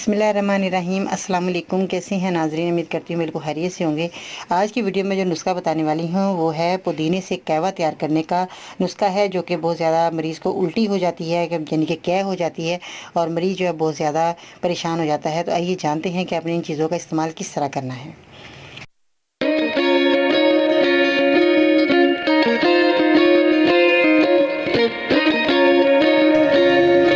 बिस्मिल्लाहिर्रहमानिर्रहीम। अस्सलाम वालेकुम। कैसे हैं नाज़रीन? उम्मीद करती हूँ बिल्कुल खैरियत से होंगे। आज की वीडियो में जो नुस्खा बताने वाली हूँ वो है पुदीने से कहवा तैयार करने का नुस्खा है, जो कि बहुत ज़्यादा मरीज़ को उल्टी हो जाती है, यानी कि कै हो जाती है और मरीज़ जो है बहुत ज़्यादा परेशान हो जाता है। तो आइए जानते हैं कि आपने इन चीज़ों का इस्तेमाल किस तरह करना है।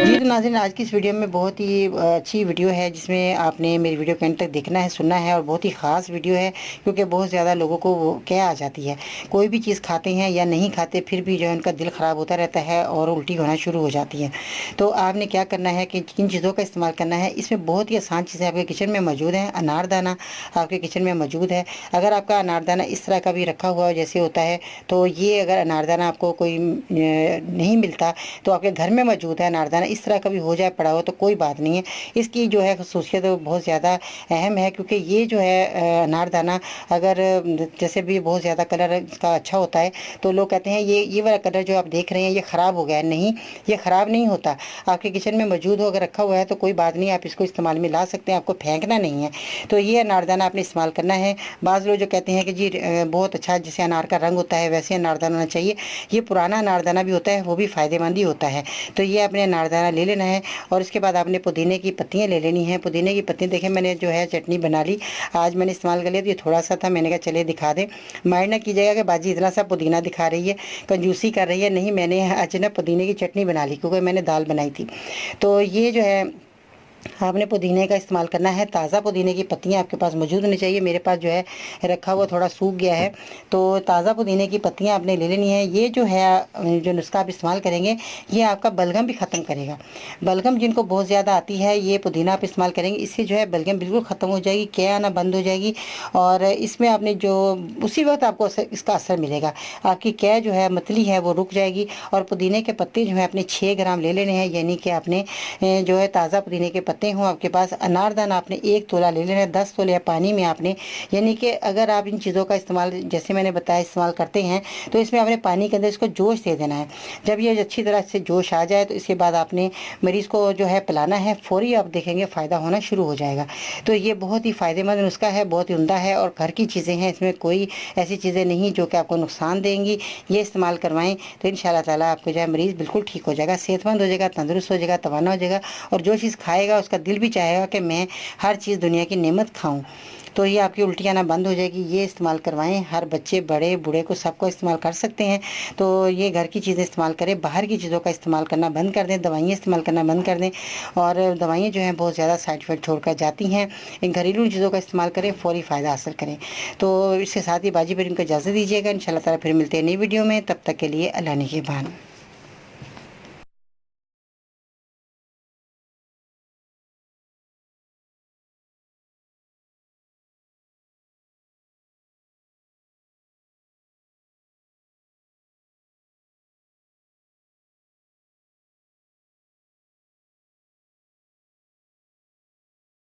जी तो नाज़रीन, आज की इस वीडियो में बहुत ही अच्छी वीडियो है, जिसमें आपने मेरी वीडियो के एंड तक देखना है, सुनना है। और बहुत ही ख़ास वीडियो है, क्योंकि बहुत ज़्यादा लोगों को वो क्या आ जाती है, कोई भी चीज़ खाते हैं या नहीं खाते फिर भी जो है उनका दिल ख़राब होता रहता है और उल्टी होना शुरू हो जाती है। तो आपने क्या करना है कि किन चीज़ों का इस्तेमाल करना है। इसमें बहुत ही आसान चीज़ें आपके किचन में मौजूद हैं। अनारदाना आपके किचन में मौजूद है। अगर आपका अनारदाना इस तरह का भी रखा हुआ है जैसे होता है, तो ये अगर अनारदाना आपको कोई नहीं मिलता तो आपके घर में मौजूद है अनारदाना, इस तरह का भी हो जाए पड़ा हो तो कोई बात नहीं है। इसकी जो है खसूसियत बहुत ज़्यादा अहम है, क्योंकि ये जो है अनारदाना अगर जैसे भी बहुत ज़्यादा कलर इसका अच्छा होता है, तो लोग कहते हैं ये वाला कलर जो आप देख रहे हैं ये ख़राब हो गया है। नहीं, ये ख़राब नहीं होता। आपके किचन में मौजूद हो, अगर रखा हुआ है तो कोई बात नहीं, आप इसको इस्तेमाल में ला सकते हैं, आपको फेंकना नहीं है। तो ये अनारदाना आपने इस्तेमाल करना है। बाज़ लोग जो कहते हैं कि जी बहुत अच्छा जैसे अनार का रंग होता है वैसे अनारदाना होना चाहिए, ये पुराना अनारदाना भी होता है, वो भी फ़ायदेमंद ही होता है। तो ये आपने अनारदाना ले लेना है और इसके बाद आपने पुदीने की पत्तियां ले लेनी है। पुदीने की पत्तियां देखें, मैंने जो है चटनी बना ली, आज मैंने इस्तेमाल कर लिया। तो ये थोड़ा सा था, मैंने कहा चले दिखा दें। माइंड ना कीजिएगा कि बाजी इतना सा पुदीना दिखा रही है, कंजूसी कर रही है। नहीं, मैंने आज ना पुदीने की चटनी बना ली, क्योंकि मैंने दाल बनाई थी। तो ये जो है आपने पुदीने का इस्तेमाल करना है। ताज़ा पुदीने की पत्तियां आपके पास मौजूद होनी चाहिए। मेरे पास जो है रखा हुआ थोड़ा सूख गया है, तो ताज़ा पुदीने की पत्तियां आपने ले लेनी है। ये जो है जो नुस्खा आप इस्तेमाल करेंगे ये आपका बलगम भी ख़त्म करेगा। बलगम जिनको बहुत ज़्यादा आती है, ये पुदीना आप इस्तेमाल करेंगे, इससे जो है बलगम बिल्कुल ख़त्म हो जाएगी, कै आना बंद हो जाएगी। और इसमें आपने जो उसी वक्त आपको इसका असर मिलेगा, आपकी कै जो है मतली है वो रुक जाएगी। और पुदीने के पत्ते जो है अपने 6 ग्राम ले लेने हैं, यानी कि आपने जो है ताज़ा पुदीने के पत्ते हों आपके पास। अनारदाना आपने 1 तोला ले लेना है, 10 तोले पानी में आपने, यानी कि अगर आप इन चीज़ों का इस्तेमाल जैसे मैंने बताया इस्तेमाल करते हैं, तो इसमें आपने पानी के अंदर इसको जोश दे देना है। जब ये अच्छी तरह से जोश आ जाए तो इसके बाद आपने मरीज़ को जो है पिलाना है। फ़ौरी आप देखेंगे फ़ायदा होना शुरू हो जाएगा। तो ये बहुत ही फ़ायदेमंद नुस्खा है, बहुत ही उम्दा है और घर की चीज़ें हैं, इसमें कोई ऐसी चीज़ें नहीं जो कि आपको नुकसान देंगी। ये इस्तेमाल करवाएं तो इंशाल्लाह ताला आपको जो है मरीज़ बिल्कुल ठीक हो जाएगा, सेहतमंद हो जाएगा, तंदुरुस्त हो जाएगा, तवाना हो जाएगा। और जो चीज़ खाएगा उसका दिल भी चाहेगा कि मैं हर चीज़ दुनिया की नेमत खाऊं। तो ये आपकी उल्टियाँ ना बंद हो जाएगी। ये इस्तेमाल करवाएं, हर बच्चे बड़े बूढ़े को सबको इस्तेमाल कर सकते हैं। तो ये घर की चीज़ें इस्तेमाल करें, बाहर की चीज़ों का इस्तेमाल करना बंद कर दें, दवाइयाँ इस्तेमाल करना बंद कर दें। और दवाइयाँ जो हैं बहुत ज़्यादा साइड इफ़ेक्ट छोड़ कर जाती हैं। इन घरेलू चीज़ों का इस्तेमाल करें, फ़ौरी फ़ायदा हासिल करें। तो इसके साथ ही बाजी पर इनको इजाज़त दीजिएगा। इंशाल्लाह ताला फिर मिलते हैं नई वीडियो में, तब तक के लिए अल्लाह निगहबान।